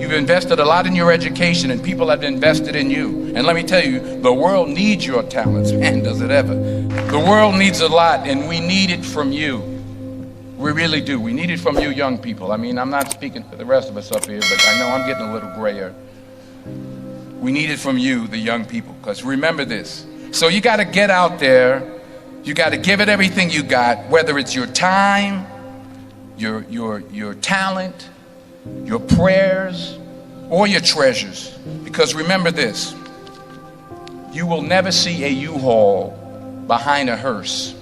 You've invested a lot in your education, and people have invested in you. And let me tell you, the world needs your talents. Man, does it ever. The world needs a lot, and we need it from you. We really do. We need it from you young people. I mean, I'm not speaking for the rest of us up here, but I know I'm getting a little grayer. We need it from you, the young people, because remember this. So you got to get out there. You got to give it everything you got, whether it's your time, your talent, your prayers, or your treasures. Because remember this, you will never see a U-Haul behind a hearse.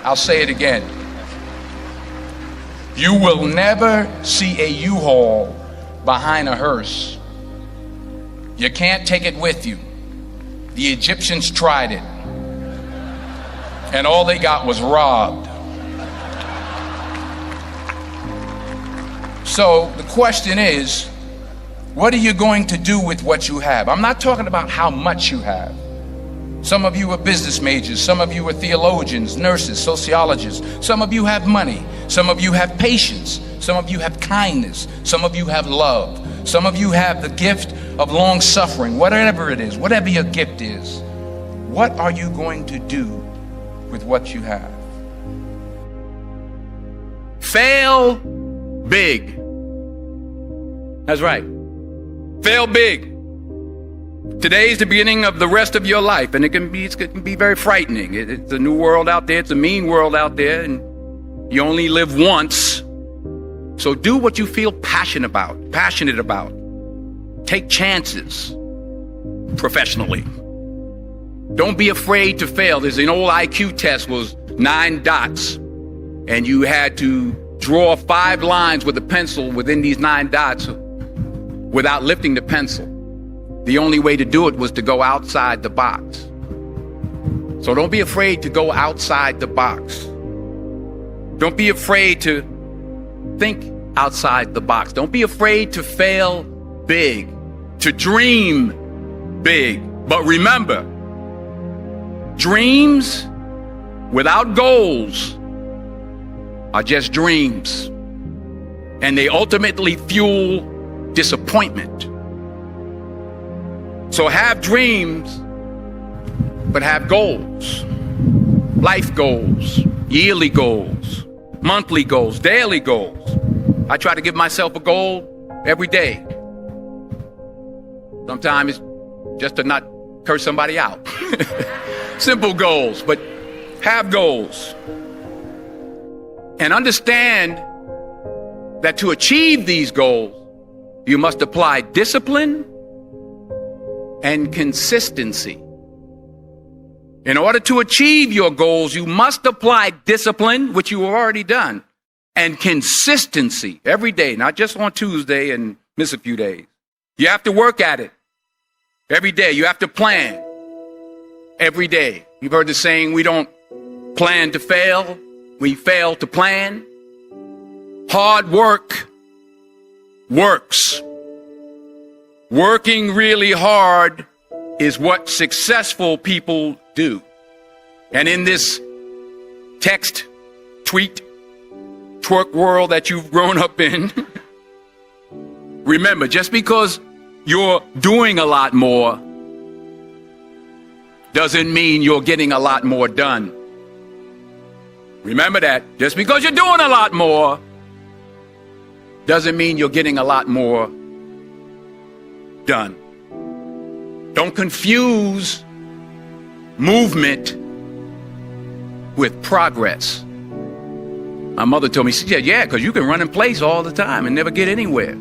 I'll say it again. You will never see a U-Haul behind a hearse. You can't take it with you. The Egyptians tried it, and all they got was robbed. So the question is, what are you going to do with what you have? I'm not talking about how much you have. Some of you are business majors, some of you are theologians, nurses, sociologists. Some of you have money, some of you have patience, some of you have kindness, some of you have love. Some of you have the gift of long suffering, whatever it is, whatever your gift is. What are you going to do with what you have? Fail big. That's right. Fail big. Today is the beginning of the rest of your life, and it can be very frightening. It's a new world out there. It's a mean world out there, and you only live once. So do what you feel passionate about. Take chances professionally. Don't be afraid to fail. There's an old IQ test, was 9 dots, and you had to draw 5 lines with a pencil within these 9 dots without lifting the pencil. The only way to do it was to go outside the box. So don't be afraid to go outside the box. Don't be afraid to think outside the box. Don't be afraid to fail big, to dream big. But remember, dreams without goals are just dreams, and they ultimately fuel disappointment. So have dreams, but have goals. Life goals, yearly goals, monthly goals, daily goals. I try to give myself a goal every day. Sometimes it's just to not curse somebody out. Simple goals, but have goals. And understand that to achieve these goals, you must apply discipline and consistency. In order to achieve your goals, you must apply discipline, which you have already done, and consistency every day, not just on Tuesday and miss a few days. You have to work at it every day. You have to plan every day. You've heard the saying, we don't plan to fail, we fail to plan. Hard work works. Working really hard is what successful people do. And in this text, tweet, twerk world that you've grown up in, remember, just because you're doing a lot more doesn't mean you're getting a lot more done. Remember that. Just because you're doing a lot more doesn't mean you're getting a lot more done. Don't confuse movement with progress. My mother told me, she said, yeah, because you can run in place all the time and never get anywhere.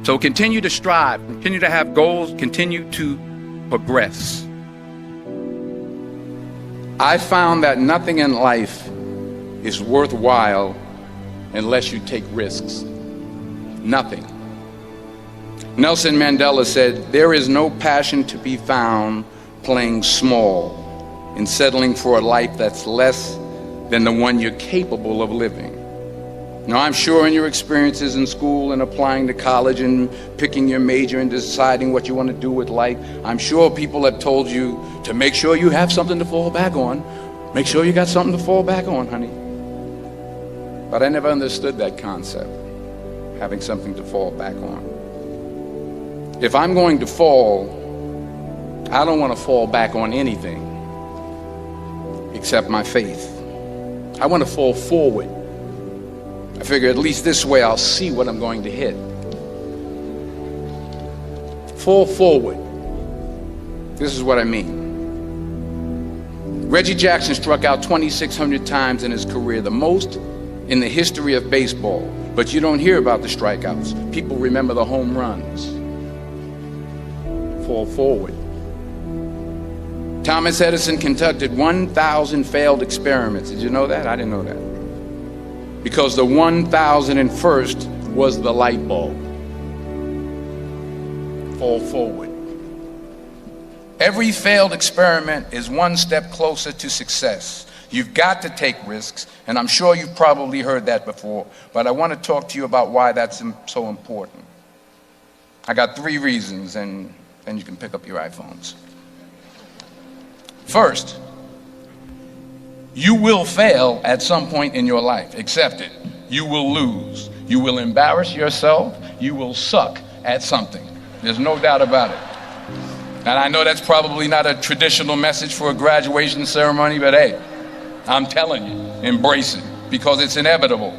So continue to strive, continue to have goals, continue to progress. I found that nothing in life is worthwhile unless you take risks. Nothing. Nelson Mandela said, there is no passion to be found playing small and settling for a life that's less than the one you're capable of living. Now, I'm sure in your experiences in school and applying to college and picking your major and deciding what you want to do with life, I'm sure people have told you to make sure you have something to fall back on. Make sure you got something to fall back on, honey. But I never understood that concept. having something to fall back on. If I'm going to fall, I don't want to fall back on anything except my faith. I want to fall forward. I figure at least this way I'll see what I'm going to hit. Fall forward. This is what I mean. Reggie Jackson struck out 2,600 times in his career, the most in the history of baseball. But you don't hear about the strikeouts. People remember the home runs. Fall forward. Thomas Edison conducted 1,000 failed experiments. Did you know that? I didn't know that. Because the 1,001st was the light bulb. Fall forward. Every failed experiment is one step closer to success. You've got to take risks, and I'm sure you've probably heard that before, but I want to talk to you about why that's so important. I got 3 reasons, and then you can pick up your iPhones. First, you will fail at some point in your life. Accept it. You will lose. You will embarrass yourself. You will suck at something. There's no doubt about it. And I know that's probably not a traditional message for a graduation ceremony, but hey, I'm telling you, embrace it, because it's inevitable.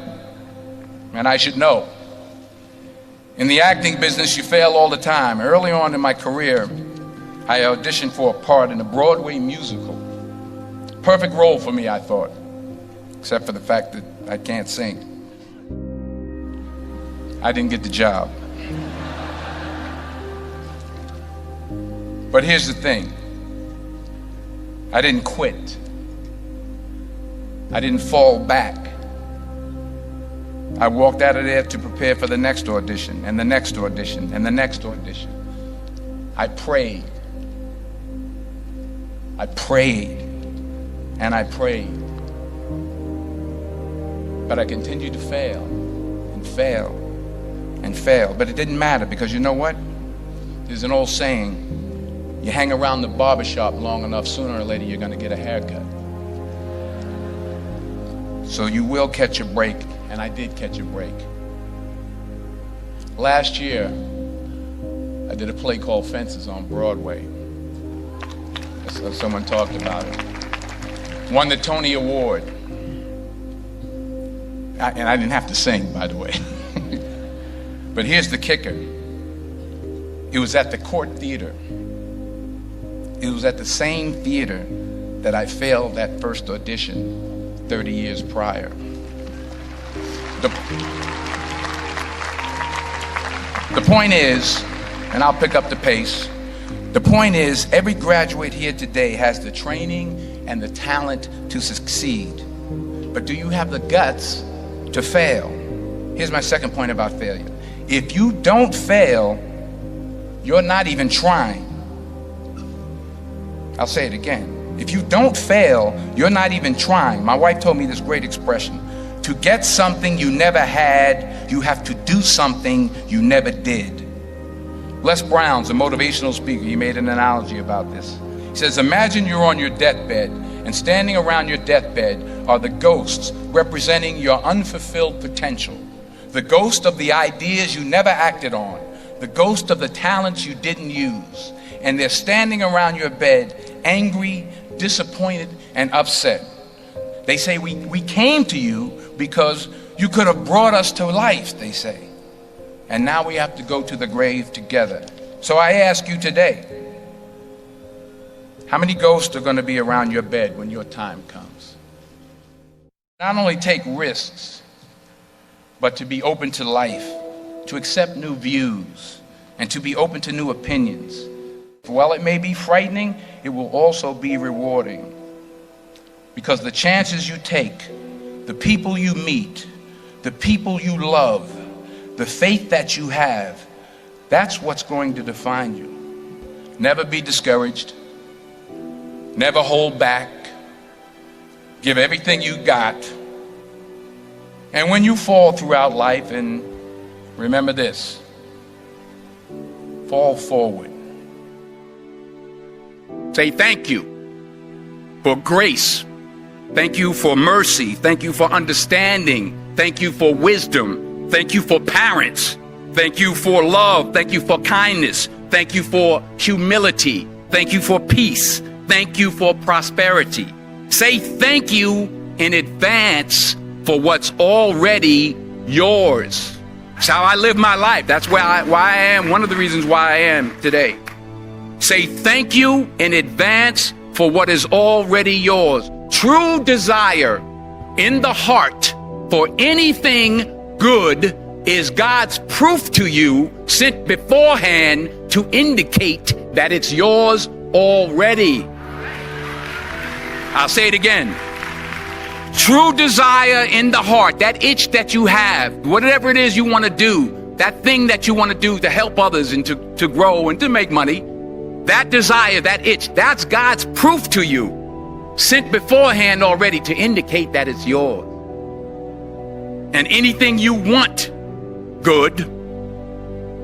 And I should know. In the acting business, you fail all the time. Early on in my career, I auditioned for a part in a Broadway musical. Perfect role for me, I thought, except for the fact that I can't sing. I didn't get the job. But here's the thing. I didn't quit. I didn't fall back. I walked out of there to prepare for the next audition, and the next audition, and the next audition. I prayed. I prayed, and I prayed. But I continued to fail, and fail, and fail. But it didn't matter, because you know what? There's an old saying, you hang around the barbershop long enough, sooner or later you're going to get a haircut. So you will catch a break, and I did catch a break. Last year, I did a play called Fences on Broadway. Someone talked about it. Won the Tony Award. And I didn't have to sing, by the way. But here's the kicker. It was at the Court Theater. It was at the same theater that I failed that first audition 30 years prior. The point is, and I'll pick up the pace, the point is, every graduate here today has the training and the talent to succeed. But do you have the guts to fail? Here's my second point about failure. If you don't fail, you're not even trying. I'll say it again. If you don't fail, you're not even trying. My wife told me this great expression. To get something you never had, you have to do something you never did. Les Brown's a motivational speaker. He made an analogy about this. He says, imagine you're on your deathbed, and standing around your deathbed are the ghosts representing your unfulfilled potential. The ghost of the ideas you never acted on. The ghost of the talents you didn't use. And they're standing around your bed, angry, disappointed, and upset. They say, we came to you because you could have brought us to life, they say. And now we have to go to the grave together. So I ask you today, how many ghosts are going to be around your bed when your time comes? Not only take risks, but to be open to life, to accept new views, and to be open to new opinions. While it may be frightening, it will also be rewarding. Because the chances you take, the people you meet, the people you love, the faith that you have, that's what's going to define you. Never be discouraged. Never hold back. Give everything you got. And when you fall throughout life, and remember this, fall forward. Say thank you for grace. Thank you for mercy. Thank you for understanding. Thank you for wisdom. Thank you for parents. Thank you for love. Thank you for kindness. Thank you for humility. Thank you for peace. Thank you for prosperity. Say thank you in advance for what's already yours. That's how I live my life. That's why I am. One of the reasons why I am today. Say thank you in advance for what is already yours. True desire in the heart for anything good is God's proof to you, sent beforehand to indicate that it's yours already. I'll say it again. True desire in the heart, that itch that you have, whatever it is you want to do, that thing that you want to do to help others and to grow and to make money, that desire, that itch, that's God's proof to you, sent beforehand already to indicate that it's yours. And anything you want good,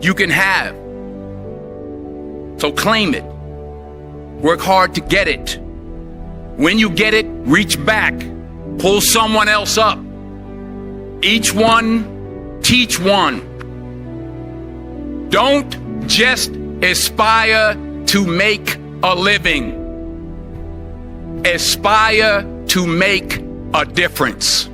you can have. So claim it. Work hard to get it. When you get it, reach back. Pull someone else up. Each one, teach one. Don't just aspire to make a living. Aspire to make a difference.